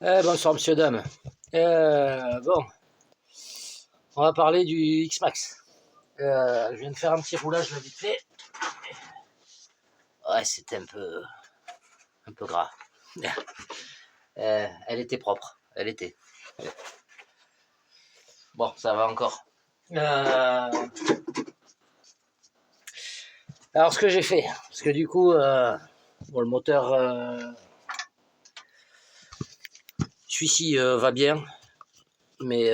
Bonsoir, monsieur, dame. Bon, on va parler du X-Max. Je viens de faire un petit roulage là vite fait. Ouais, c'était un peu gras. Elle était propre, elle était. Bon, ça va encore. Alors, ce que j'ai fait, parce que du coup, bon, le moteur, celui-ci va bien, mais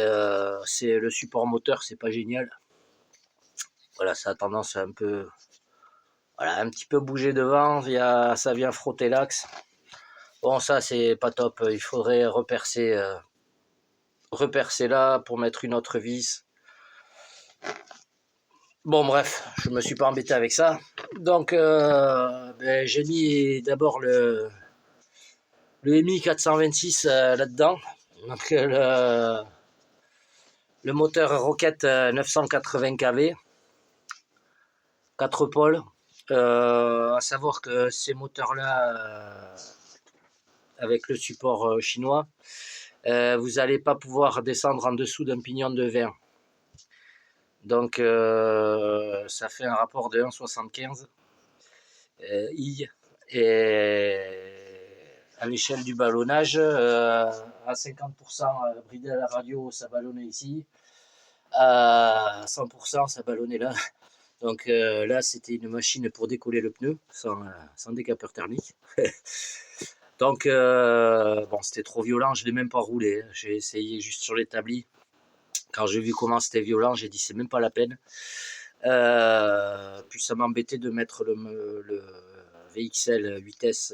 c'est le support moteur, c'est pas génial. Voilà, ça a tendance à un petit peu bouger devant. Ça vient frotter l'axe. Bon, ça, c'est pas top. Il faudrait repercer là pour mettre une autre vis. Bon, bref, je me suis pas embêté avec ça. Donc, j'ai mis d'abord le MI 426 là-dedans. Donc, le moteur Rocket 980 kV, 4 pôles. À savoir que ces moteurs-là, avec le support chinois, vous n'allez pas pouvoir descendre en dessous d'un pignon de 20. Donc ça fait un rapport de 1,75 I. Et à l'échelle du ballonnage, à 50% bridé à la radio, ça ballonnait ici. À 100%, ça ballonnait là. Donc là, c'était une machine pour décoller le pneu sans décapeur thermique. Donc, bon, c'était trop violent, je ne l'ai même pas roulé. J'ai essayé juste sur l'établi. Quand j'ai vu comment c'était violent, j'ai dit c'est même pas la peine. Puis ça m'embêtait de mettre le VXL 8S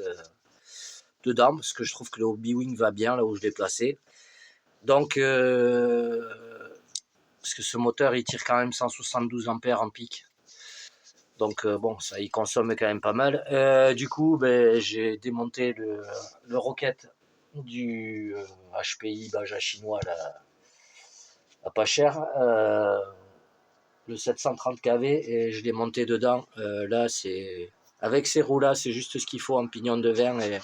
dedans, parce que je trouve que le Hobby-Wing va bien là où je l'ai placé. Donc, parce que ce moteur il tire quand même 172 ampères en pic. Donc bon, ça il consomme quand même pas mal. Du coup, j'ai démonté le Rocket du HPI Baja chinois là, à pas cher. Le 730 kV et je l'ai monté dedans. Là, c'est avec ces roues là, c'est juste ce qu'il faut en pignon de 20 et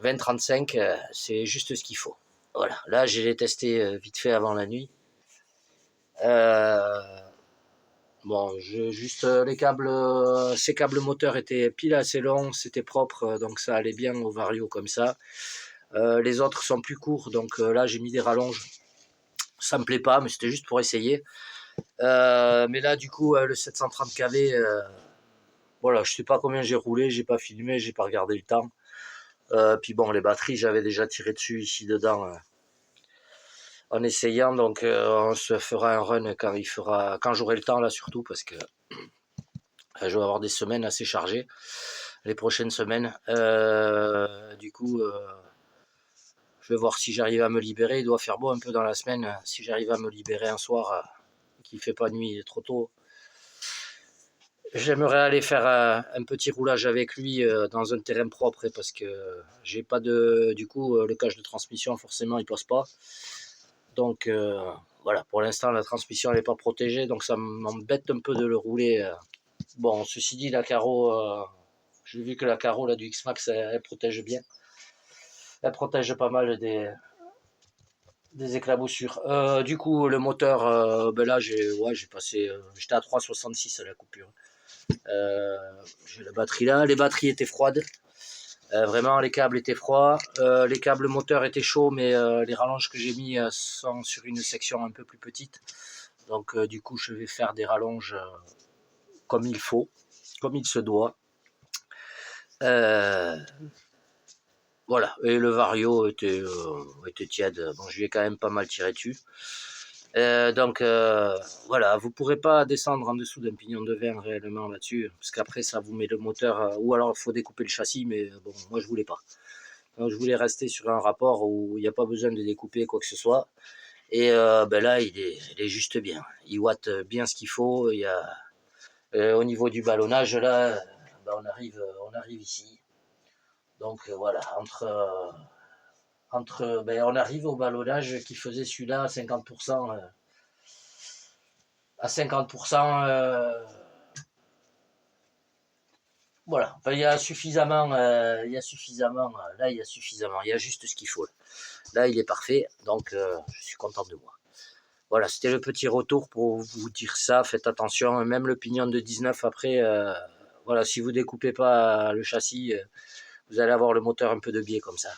20-35, c'est juste ce qu'il faut. Voilà, là, je l'ai testé vite fait avant la nuit. Bon, juste les câbles, ces câbles moteurs étaient pile assez longs, c'était propre, donc ça allait bien au Vario comme ça. Les autres sont plus courts, donc là j'ai mis des rallonges. Ça me plaît pas, mais c'était juste pour essayer. Mais là, du coup, le 730 kV, voilà, je sais pas combien j'ai roulé, j'ai pas filmé, j'ai pas regardé le temps. Puis bon, les batteries, j'avais déjà tiré dessus ici dedans en essayant, donc on se fera un run quand j'aurai le temps là surtout parce que je vais avoir des semaines assez chargées les prochaines semaines. Du coup, je vais voir si j'arrive à me libérer. Il doit faire beau un peu dans la semaine. Si j'arrive à me libérer un soir qui fait pas nuit trop tôt, j'aimerais aller faire un petit roulage avec lui dans un terrain propre parce que j'ai pas de. Du coup, le cage de transmission, forcément, il passe pas. Donc voilà, pour l'instant, la transmission n'est pas protégée, donc ça m'embête un peu de le rouler. Bon, ceci dit, la carreau, j'ai vu que la carreau là, du X-Max, elle protège bien. Elle protège pas mal des éclaboussures. Du coup, le moteur, là, j'ai passé. J'étais à 3,66 à la coupure. J'ai la batterie là. Les batteries étaient froides. Vraiment, les câbles étaient froids. Les câbles moteurs étaient chauds, mais les rallonges que j'ai mis sont sur une section un peu plus petite. Donc, du coup, je vais faire des rallonges comme il faut, comme il se doit. Voilà. Et le Vario était tiède. Bon, je lui ai quand même pas mal tiré dessus. Donc voilà, vous pourrez pas descendre en dessous d'un pignon de verre réellement là-dessus, parce qu'après ça vous met le moteur, ou alors il faut découper le châssis, mais bon, moi je voulais pas. Donc je voulais rester sur un rapport où il n'y a pas besoin de découper quoi que ce soit. Et là, il est juste bien. Il watt bien ce qu'il faut. Il y a, au niveau du ballonnage, là, on arrive ici. Donc voilà, on arrive au ballonnage qui faisait celui-là à 50%. À 50%, Voilà, enfin, il y a suffisamment, il y a suffisamment, là il y a suffisamment, il y a juste ce qu'il faut. Là il est parfait, donc je suis content de moi. Voilà, c'était le petit retour pour vous dire ça, faites attention, même le pignon de 19 après, voilà, si vous découpez pas le châssis, vous allez avoir le moteur un peu de biais comme ça.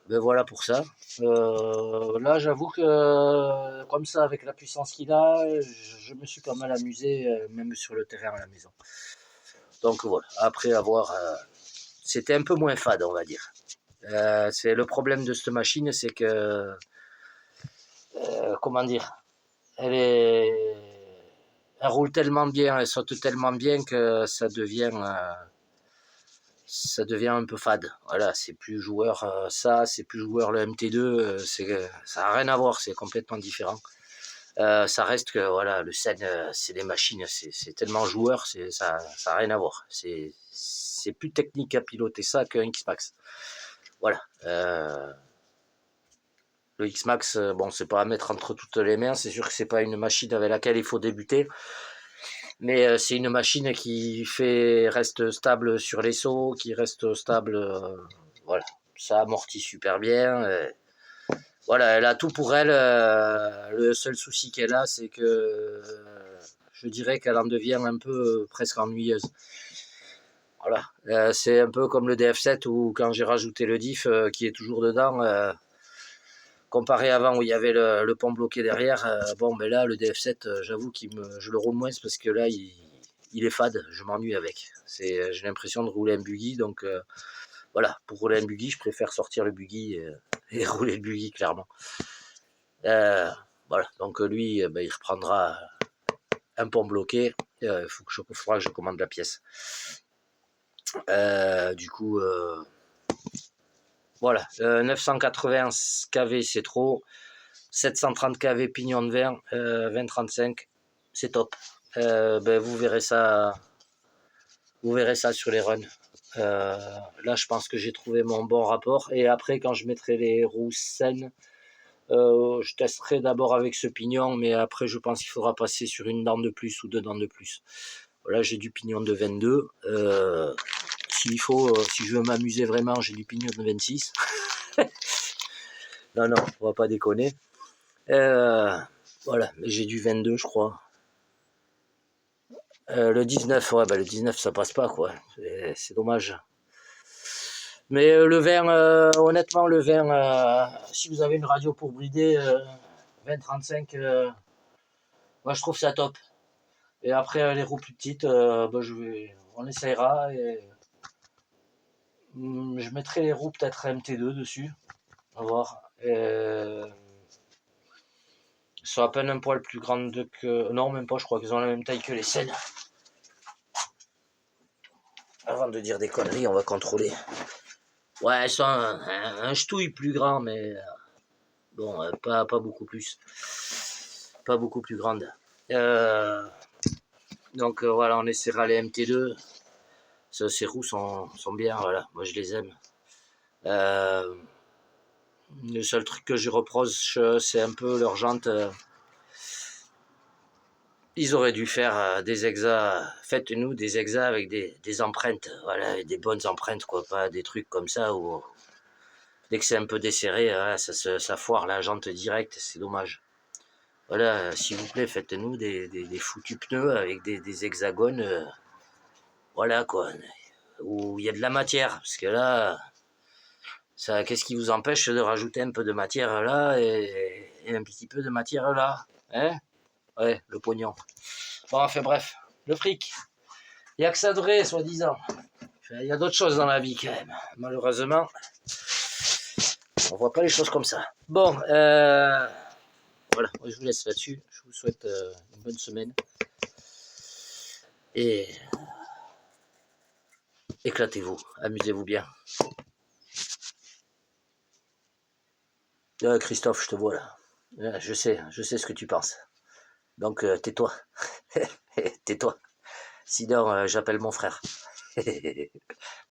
Ben voilà pour ça. Là, j'avoue que comme ça, avec la puissance qu'il a, je me suis pas mal amusé, même sur le terrain à la maison. Donc voilà, après avoir, c'était un peu moins fade, on va dire. C'est le problème de cette machine, c'est que, comment dire, elle est, elle roule tellement bien, elle saute tellement bien que ça devient un peu fade. Voilà, c'est plus joueur ça, c'est plus joueur le MT2, ça n'a rien à voir, c'est complètement différent. Ça reste que voilà, le Sen, c'est des machines, c'est tellement joueur, ça n'a rien à voir. C'est plus technique à piloter ça qu'un X-Max. Voilà. Le X-Max, bon, c'est pas à mettre entre toutes les mains, c'est sûr que c'est pas une machine avec laquelle il faut débuter. Mais c'est une machine qui reste stable sur les sauts, qui reste stable, voilà, ça amortit super bien. Voilà, elle a tout pour elle. Le seul souci qu'elle a, c'est que je dirais qu'elle en devient un peu presque ennuyeuse. Voilà, c'est un peu comme le DF7 où quand j'ai rajouté le diff qui est toujours dedans, comparé avant où il y avait le pont bloqué derrière, bon ben là le DF7, j'avoue je le roule moins parce que là il est fade, je m'ennuie avec. J'ai l'impression de rouler un buggy, donc voilà, pour rouler un buggy, je préfère sortir le buggy et rouler le buggy clairement. Voilà, donc lui, ben, il reprendra un pont bloqué, faudra que je commande la pièce. Du coup, voilà, 980 kV c'est trop, 730 kV pignon de verre, 2035, c'est top. Ben, vous verrez ça sur les runs. Là, je pense que j'ai trouvé mon bon rapport. Et après, quand je mettrai les roues saines, je testerai d'abord avec ce pignon, mais après, je pense qu'il faudra passer sur une dent de plus ou deux dents de plus. Voilà, j'ai du pignon de 22. S'il faut, si je veux m'amuser vraiment, j'ai du pignon de 26. Non, non, on va pas déconner. Voilà, mais j'ai du 22, je crois. Le 19, ouais, bah le 19, ça passe pas, quoi. C'est dommage. Mais le vin, honnêtement, le vin, si vous avez une radio pour brider, 20-35, moi je trouve ça top. Et après, les roues plus petites, bah, on essayera. Et, je mettrai les roues peut-être MT2 dessus. On va voir. Elles sont à peine un poil plus grandes que. Non, même pas, je crois qu'elles ont la même taille que les Seine. Avant de dire des conneries, on va contrôler. Ouais, elles sont un ch'touille plus grand, mais bon, pas beaucoup plus. Pas beaucoup plus grande. Donc voilà, on essaiera les MT2. Ces roues sont bien, voilà, moi je les aime. Le seul truc que je reproche, c'est un peu leurs jantes. Ils auraient dû faire des exas. Faites-nous des exas avec des empreintes, voilà, des bonnes empreintes, quoi, pas des trucs comme ça où dès que c'est un peu desserré, ça foire la jante directe, c'est dommage. Voilà, s'il vous plaît, faites-nous des foutus pneus avec des hexagones, voilà quoi, où il y a de la matière, parce que là, ça, qu'est-ce qui vous empêche de rajouter un peu de matière là et un petit peu de matière là, hein? Ouais, le pognon. Bon, enfin bref, le fric. Il n'y a que ça de vrai, soi-disant. Il y a d'autres choses dans la vie quand même. Malheureusement, on voit pas les choses comme ça. Bon, voilà, moi je vous laisse là-dessus. Je vous souhaite une bonne semaine. Et éclatez-vous, amusez-vous bien. Christophe, je te vois là. Je sais ce que tu penses. Donc tais-toi. Tais-toi. Sinon, j'appelle mon frère.